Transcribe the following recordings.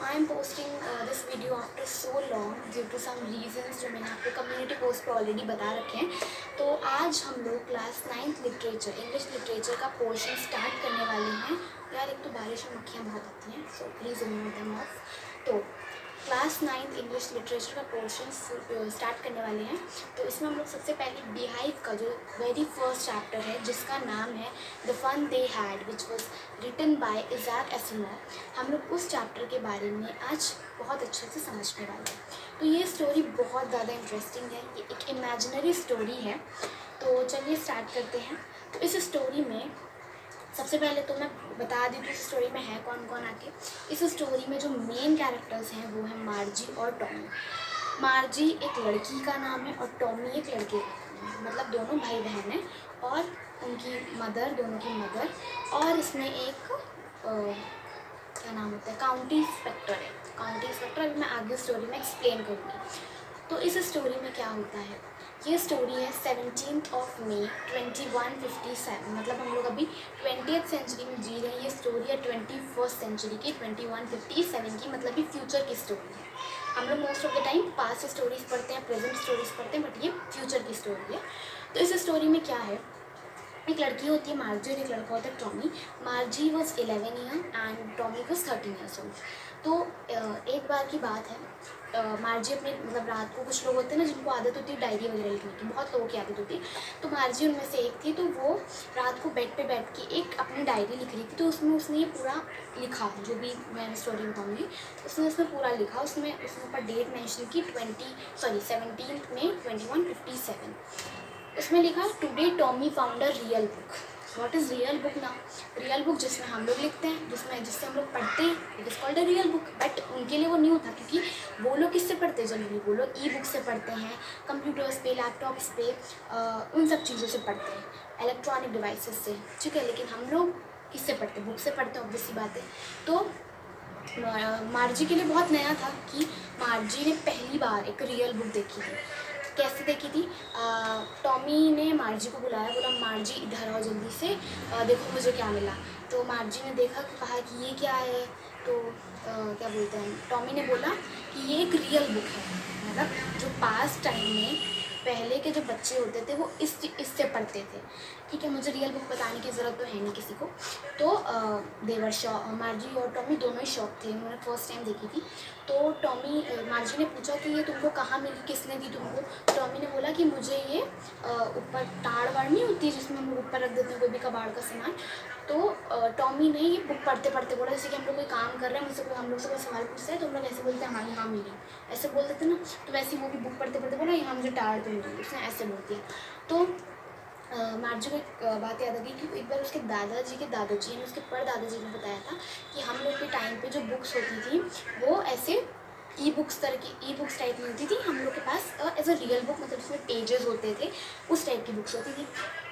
I am posting this video after so long due to some reasons जो मैंने आपको community post पर already बता रखे हैं। तो आज हम लोग class 9th literature English literature का पोर्शन स्टार्ट करने वाले हैं। यार एक तो बारिश में मक्खियाँ बहुत आती हैं, so please ignore them of. तो क्लास 9th इंग्लिश लिटरेचर का पोर्शन स्टार्ट करने वाले हैं। तो इसमें हम लोग सबसे पहले बीहाइव का जो वेरी फर्स्ट चैप्टर है जिसका नाम है the fun they had which was written by Isaac Asimov, हम लोग उस चैप्टर के बारे में आज बहुत अच्छे से समझने वाले हैं। तो ये स्टोरी बहुत ज़्यादा इंटरेस्टिंग है, ये एक इमेजिनरी स्टोरी है। तो चलिए स्टार्ट करते हैं। तो इस स्टोरी में सबसे पहले तो मैं बता दी थी इस स्टोरी में है कौन कौन आके। इस स्टोरी में जो मेन कैरेक्टर्स हैं वो हैं मार्जी और टॉमी। मार्जी एक लड़की का नाम है और टॉमी एक लड़के का नाम है, मतलब दोनों भाई बहन हैं और उनकी मदर, दोनों की मदर। और इसमें एक क्या नाम होता है, काउंटी इंस्पेक्टर है। काउंटी इंस्पेक्टर अभी मैं आगे स्टोरी में एक्सप्लेन करूँगी। तो इस स्टोरी में क्या होता है, ये स्टोरी है 17 मई 2157, मतलब हम लोग अभी 20th सेंचुरी में जी रहे हैं। ये स्टोरी है 21st सेंचुरी की 2157 की, मतलब ये फ्यूचर की स्टोरी है। हम लोग most of the time past stories पढ़ते हैं, प्रेजेंट स्टोरीज पढ़ते हैं, बट ये फ्यूचर की स्टोरी है। तो इस स्टोरी में क्या है, एक लड़की होती है मार्जी और एक लड़का होता है Tommy. मार्जी was 11 year and Tommy was 13 years old. तो एक बार की बात है, मार्जी अपने मतलब रात को कुछ लोग होते हैं ना जिनको आदत होती है डायरी वगैरह लिखने की, बहुत लोगों की आदत होती है। तो मार्जी उनमें से एक थी। तो वो रात को बेड पे बैठ के एक अपनी डायरी लिख रही थी। तो उसमें उसने ये पूरा लिखा, जो भी मैं स्टोरी बताऊँगी उसमें पूरा लिखा। उसने ऊपर डेट मेंशन की 17 मई 2157। उसमें लिखा today Tommy found a real book. What is real book ना, रियल बुक जिसमें हम लोग लिखते हैं, जिससे हम लोग पढ़ते हैं, it is called a real book. But उनके लिए वो न्यू था, क्योंकि वो लोग किससे पढ़ते हैं जनरली, वो लोग ई बुक से पढ़ते हैं, कंप्यूटर्स पे, लैपटॉप्स पे, उन सब चीज़ों से पढ़ते हैं, इलेक्ट्रॉनिक डिवाइसेस से, ठीक है। लेकिन हम लोग किससे पढ़ते हैं, बुक से पढ़ते हैं, ऑब्वियस सी बात है। तो मार्जी के लिए बहुत नया था कि मार्जी ने पहली बार एक रियल बुक देखी थी। कैसे देखी थी, टॉमी ने मार्जी को बुलाया, बोला मार्जी इधर आओ जल्दी से, देखो मुझे क्या मिला। तो मार्जी ने देखा, कहा कि ये क्या है। तो क्या बोलते हैं, टॉमी ने बोला कि ये एक रियल बुक है, मतलब जो पास्ट टाइम में पहले के जो बच्चे होते थे वो इससे पढ़ते थे, ठीक है। मुझे रियल बुक बताने की ज़रूरत तो है नहीं किसी को। तो देवर शॉक, मार्जी और टॉमी दोनों ही शॉक थे, उन्होंने फर्स्ट टाइम देखी थी। तो मार्जी ने पूछा कि ये तुमको कहाँ मिली, किसने दी तुमको। टॉमी ने बोला कि मुझे ये ऊपर ताड़ वाड़ नहीं होती जिसमें हम लोग ऊपर रख देते हैं कोई भी कबाड़ का सामान। तो टॉमी ने ये बुक पढ़ते पढ़ते बोला, जैसे कि हम लोग कोई काम कर रहे हैं, मुझसे कोई हम लोग से कोई सवाल पूछते हैं तो हम लोग ऐसे बोलते हैं हाँ यहाँ मिली, ऐसे बोल देते ना। तो वैसे ही वो भी बुक पढ़ते पढ़ते बोला यहाँ मुझे ताड़ तो मिली, उसने ऐसे बोल दिया। तो मार्जी को एक बात याद आ गई कि एक बार उसके दादाजी यानी उसके परदादाजी ने बताया था कि हम लोग के टाइम पे जो बुक्स होती थी वो ऐसे ई बुक्स टाइप में होती थी। हम लोग के पास एज अ रियल बुक, मतलब उसमें पेजेस होते थे, उस टाइप की बुक्स होती थी।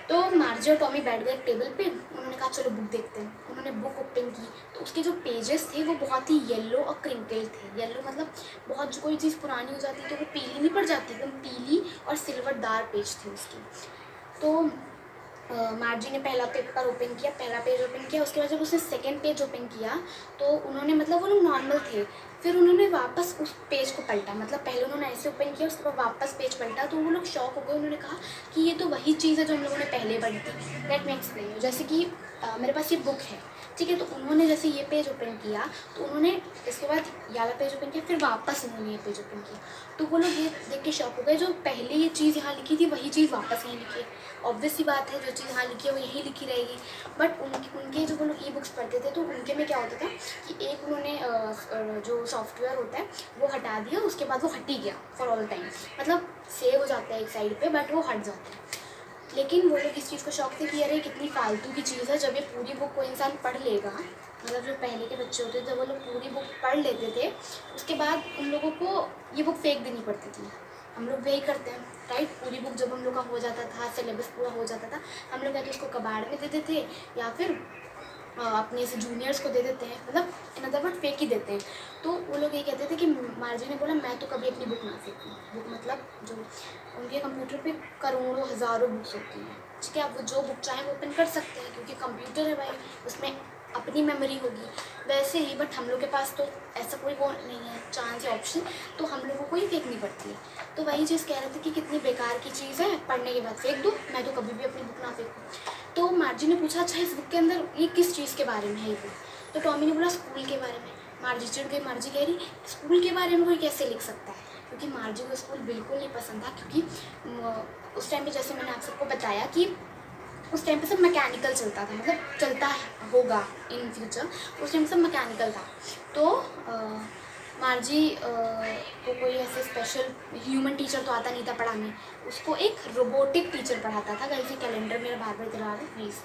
तो मार्जी और टॉमी बैठ गए एक टेबल पे, उन्होंने कहा चलो बुक देखते हैं। उन्होंने बुक ओपन की तो उसके जो पेजेस थे वो बहुत ही येलो और क्रिंकल थे। येलो मतलब बहुत, जो कोई चीज़ पुरानी हो जाती है तो वो पीली नहीं पड़ जाती, एकदम पीली और सिल्वरदार पेज थे उसकी। तो मार्जी ने पहला पेज ओपन किया। उसके बाद जब उसने सेकंड पेज ओपन किया तो उन्होंने, मतलब वो लोग नॉर्मल थे, फिर उन्होंने वापस उस पेज को पलटा, मतलब पहले उन्होंने ऐसे ओपन किया, उसके बाद वापस पेज पलटा। तो वो लोग शॉक हो गए, उन्होंने कहा कि ये तो वही चीज़ है जो हम लोगों ने पहले पढ़ी थी। Let me explain. जैसे कि मेरे पास ये बुक है, ठीक है। तो उन्होंने जैसे ये पेज ओपन किया तो उन्होंने इसके बाद वाला पेज ओपन किया, फिर वापस उन्होंने ये पेज ओपन किया। तो वो लोग ये देख के शॉक हो गए, जो पहले ये चीज़ यहाँ लिखी थी वही चीज़ वापस यहीं लिखी है। ऑब्वियस सी बात है, जो चीज़ यहाँ लिखी है वो यहीं लिखी रहेगी। बट उनके जो वो लोग ई बुक्स पढ़ते थे तो उनके में क्या होता था कि एक उन्होंने जो सॉफ्टवेयर होता है वो हटा दिया, उसके बाद वो हट ही गया फॉर ऑल टाइम, मतलब सेव हो जाता है एक साइड पे बट वो हट जाता है। लेकिन वो लोग इस चीज़ को शौक थे कि अरे कितनी फालतू की चीज़ है, जब ये पूरी बुक कोई इंसान पढ़ लेगा, मतलब जो पहले के बच्चे होते थे जब वो लोग पूरी बुक पढ़ लेते थे उसके बाद उन लोगों को ये बुक फेंक देनी पड़ती थी। हम लोग वही करते हैं, राइट। पूरी बुक जब हम लोग का हो जाता था, सिलेबस पूरा हो जाता था, हम लोग या तो उसको कबाड़ में देते थे या फिर अपने से जूनियर्स को दे देते हैं, मतलब इन अदर वर्ड फेंक ही देते हैं। तो वो लोग ये कहते थे कि मार्जी ने बोला मैं तो कभी अपनी बुक ना फेंकूँ। बुक मतलब जो उनके कंप्यूटर पे करोड़ों हज़ारों बुक्स होती हैं, ठीक है। आप वो जो बुक चाहें वो ओपन कर सकते हैं क्योंकि कंप्यूटर है भाई, उसमें अपनी मेमोरी होगी वैसे ही, बट हम लोग के पास तो ऐसा कोई वो नहीं है चांस या ऑप्शन, तो हम लोगों को ही फेंकनी पड़ती है। तो वही चीज़ कह रहे थे कि कितनी बेकार की चीज़ है, पढ़ने के बाद फेंक दो, मैं तो कभी भी अपनी बुक ना फेंकूँ। तो मार्जी ने पूछा अच्छा इस बुक के अंदर ये किस चीज़ के बारे में है ये बुक, तो टॉमी ने बोला स्कूल के बारे में। मार्जी चिढ़ गई, मार्जी कह रही स्कूल के बारे में कोई कैसे लिख सकता है, क्योंकि मार्जी को स्कूल बिल्कुल नहीं पसंद था, क्योंकि उस टाइम पे जैसे मैंने आप सबको बताया कि उस टाइम पे सब मैकेनिकल चलता था, मतलब चलता होगा इन फ्यूचर, उस टाइम सब मैकेनिकल था। तो मार्जी को कोई ऐसे स्पेशल ह्यूमन टीचर तो आता नहीं था पढ़ाने, उसको एक रोबोटिक टीचर पढ़ाता था। कहीं से कैलेंडर मेरा बार बार इधर आ रहा है, प्लीज़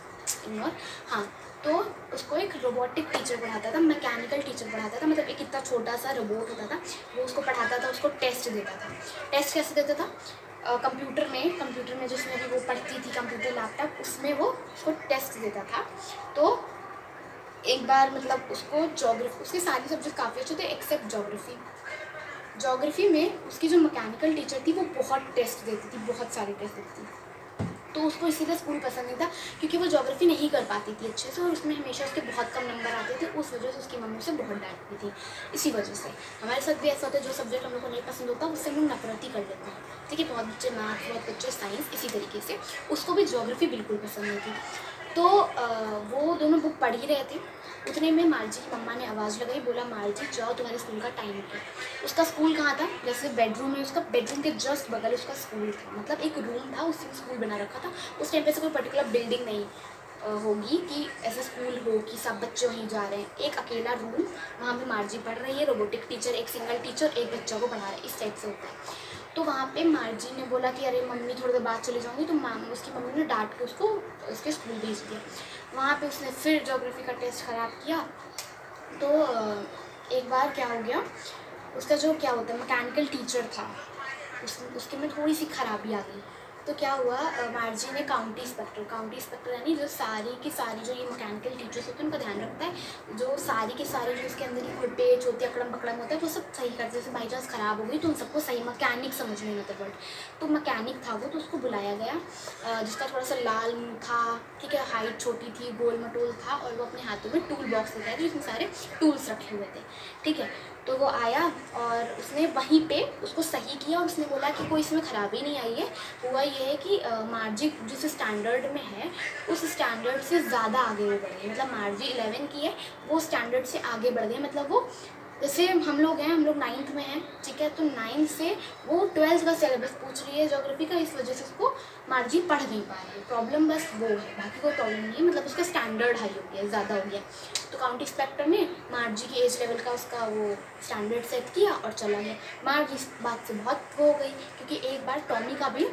इग्नोर। हाँ, तो उसको एक रोबोटिक टीचर पढ़ाता था, मैकेनिकल टीचर पढ़ाता था, मतलब एक इतना छोटा सा रोबोट होता था, वो उसको पढ़ाता था, उसको टेस्ट देता था। टेस्ट कैसे देता था, कंप्यूटर में जिसमें भी वो पढ़ती थी, कंप्यूटर लैपटॉप, उसमें वो उसको टेस्ट देता था। तो एक बार मतलब उसको ज्योग्राफी, उसके सारे सब्जेक्ट काफ़ी अच्छे थे एक्सेप्ट ज्योग्राफी में उसकी जो मैकेनिकल टीचर थी वो बहुत टेस्ट देती थी, बहुत सारे टेस्ट देती थी। तो उसको इसीलिए स्कूल पसंद नहीं था, क्योंकि वो ज्योग्राफी नहीं कर पाती थी अच्छे से, और उसमें हमेशा उसके बहुत कम नंबर आते थे। उस वजह से उसकी मम्मी उसे बहुत डांटती थी। इसी वजह से हमारे साथ भी ऐसा होता है, जो सब्जेक्ट हम लोग को नहीं पसंद होता उससे हम लोग नफरत ही कर लेते हैं। ठीक है, बहुत बच्चे मैथ, बहुत बच्चे साइंस, इसी तरीके से उसको भी ज्योग्राफी बिल्कुल पसंद नहीं थी। तो वो दोनों बुक पढ़ ही रहे थे, उतने में मार्जी की मम्मा ने आवाज़ लगाई, बोला मार्जी जाओ तुम्हारे स्कूल का टाइम हो गया। उसका स्कूल कहाँ था, जैसे बेडरूम है, उसका बेडरूम के जस्ट बगल उसका स्कूल था, मतलब एक रूम था उसमें स्कूल बना रखा था। उस टाइम पे से कोई पर्टिकुलर बिल्डिंग नहीं होगी कि ऐसे स्कूल हो कि सब बच्चे वहीं जा रहे हैं, एक अकेला रूम, वहाँ पे मार्जी पढ़ रही है, रोबोटिक टीचर, एक सिंगल टीचर एक बच्चा को पढ़ा रहा है, इस टाइप से होता है। तो वहाँ पे मार्जी ने बोला कि अरे मम्मी थोड़ी देर बाद चली जाऊँगी, तो उसकी मम्मी ने डांट के उसको उसके स्कूल भेज दिया। वहाँ पे उसने फिर ज्योग्राफी का टेस्ट ख़राब किया। तो एक बार क्या हो गया, उसका जो क्या होता है मैकेनिकल टीचर था, उसके में थोड़ी सी खराबी आ गई। तो क्या हुआ, मार्जी ने काउंटी इंस्पेक्टर यानी जो सारी की सारी जो ये मैकेनिकल टीचर्स होते हैं उनका ध्यान रखता है, जो सारी की सारी जो इसके अंदर की पेच होती है, अकड़म पकड़म होता है, वो सब सही करते हैं। जैसे बाई चांस ख़राब हो गई तो उन सबको सही, मैकेनिक समझ में आता वर्ड, तो मैकेनिक था वो, तो उसको बुलाया गया, जिसका थोड़ा सा लाल मुँह था, ठीक है, हाइट छोटी थी, गोल मटोल था, और वो अपने हाथों में टूल बॉक्स लेकर आया, तो इसमें सारे टूल्स रखे हुए थे। ठीक है, तो वो आया और उसने वहीं पे उसको सही किया, और उसने बोला कि कोई इसमें ख़राबी नहीं आई है, हुआ ये है कि मार्जी जिस स्टैंडर्ड में है उस स्टैंडर्ड से ज़्यादा आगे वो बढ़ गई, मतलब मार्जी 11 की है, वो स्टैंडर्ड से आगे बढ़ गई, मतलब वो जैसे हम लोग 9th में हैं, ठीक है, तो 9th से वो 12th का सिलेबस पूछ रही है ज्योग्राफी का, इस वजह से उसको मार्जी पढ़ नहीं पा रही है। प्रॉब्लम बस वो है, बाकी कोई प्रॉब्लम नहीं है, मतलब उसका स्टैंडर्ड हाई हो गया, ज़्यादा हो गया। तो काउंटी इंस्पेक्टर ने मार्जी की एज लेवल का उसका वो स्टैंडर्ड सेट किया और चला गया। मार्जी इस बात से बहुत वो हो गई, क्योंकि एक बार टॉमी का भी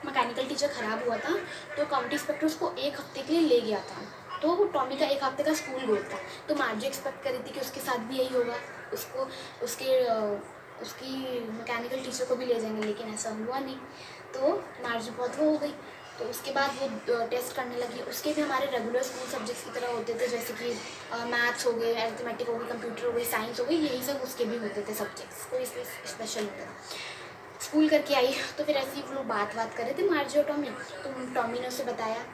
मैकेनिकल टीचर ख़राब हुआ था, तो काउंटी इंस्पेक्टर उसको 1 हफ्ते के लिए ले गया था, तो टॉमी का 1 हफ्ते का स्कूल गोल था। तो मार्जी एक्सपेक्ट करी थी कि उसके साथ भी यही होगा, उसको उसकी मैकेनिकल टीचर को भी ले जाएंगे, लेकिन ऐसा हुआ नहीं। तो मार्जी बहुत वो हो गई। तो उसके बाद वो टेस्ट करने लगी, उसके भी हमारे रेगुलर स्कूल सब्जेक्ट्स की तरह होते थे, जैसे कि मैथ्स हो गए, अरिथमेटिक हो गई, कंप्यूटर हो गई, साइंस हो गई, यही सब उसके भी होते थे सब्जेक्ट्स, कोई स्पेशल होता था। स्कूल करके आई तो फिर ऐसे ही वो लोग बात कर रहे थे मार्जी और टॉमी, तो टॉमी ने उसे बताया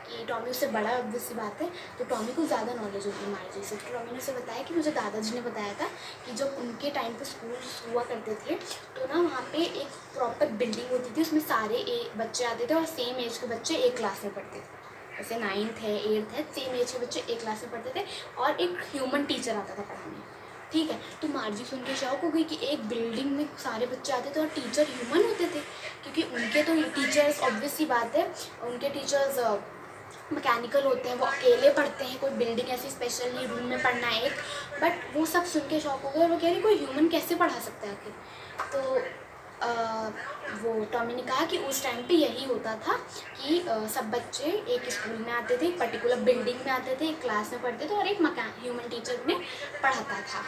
कि टॉमी उससे बड़ा, ऑब्वियस सी बात है, तो टॉमी को ज़्यादा नॉलेज होती है मार्जी से। तो टॉमी ने उसे बताया कि मुझे दादाजी ने बताया था कि जब उनके टाइम पे स्कूल हुआ करते थे तो ना वहाँ पे एक प्रॉपर बिल्डिंग होती थी, उसमें सारे बच्चे आते थे और सेम एज के बच्चे एक क्लास में पढ़ते थे, जैसे 9th है 8th है, सेम एज के बच्चे एक क्लास में पढ़ते थे, और एक ह्यूमन टीचर आता था पढ़ाने। ठीक है, तो मार्जी सुन के शौक हो गई कि एक बिल्डिंग में सारे बच्चे आते थे और टीचर ह्यूमन होते थे, क्योंकि उनके तो टीचर्स, ऑब्वियस सी बात है, उनके टीचर्स मैकेनिकल होते हैं, वो अकेले पढ़ते हैं, कोई बिल्डिंग ऐसी स्पेशल नहीं, रूम में पढ़ना है एक, बट वो सब सुन के शौक हो गए और वो कह रही कोई ह्यूमन कैसे पढ़ा सकता है आखिर। तो वो टॉमी ने कहा कि उस टाइम पे यही होता था कि सब बच्चे एक स्कूल में आते थे, एक पर्टिकुलर बिल्डिंग में आते थे, एक क्लास में पढ़ते थे, और एक ह्यूमन टीचर उन्हें पढ़ाता था।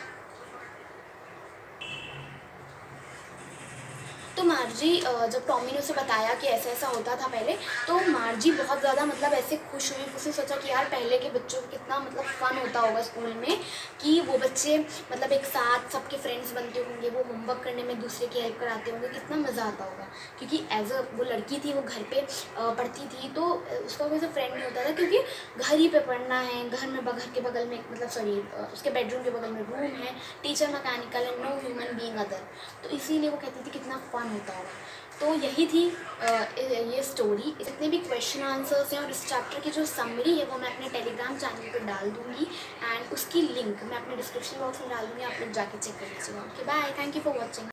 तो मार्जी जब टॉमी ने उसे बताया कि ऐसा ऐसा होता था पहले, तो मार्जी बहुत ज़्यादा मतलब ऐसे खुश हुई। उसने सोचा कि यार पहले के बच्चों को कितना मतलब फ़न होता होगा स्कूल में, कि वो बच्चे मतलब एक साथ सबके फ्रेंड्स बनते होंगे, वो होमवर्क करने में दूसरे की हेल्प कराते होंगे, कितना मज़ा आता होगा। क्योंकि एज अ वो लड़की थी, वो घर पे पढ़ती थी, तो उसका कोई सा फ्रेंड नहीं होता था, क्योंकि घर ही पे पढ़ना है। घर में घर के बगल में मतलब सॉरी उसके बेडरूम के बगल में रूम है, teacher mechanical and no human being other, तो इसीलिए वो कहती थी कितना फ़न होता होगा। तो यही थी ये स्टोरी। जितने भी क्वेश्चन आंसर्स हैं और इस चैप्टर की जो समरी है वो मैं अपने टेलीग्राम चैनल पर डाल दूँगी, एंड उसकी लिंक मैं अपने डिस्क्रिप्शन बॉक्स में डाल दूँगी, आप लोग जाके चेक कर लीजिएगा। Okay bye, thank you for watching.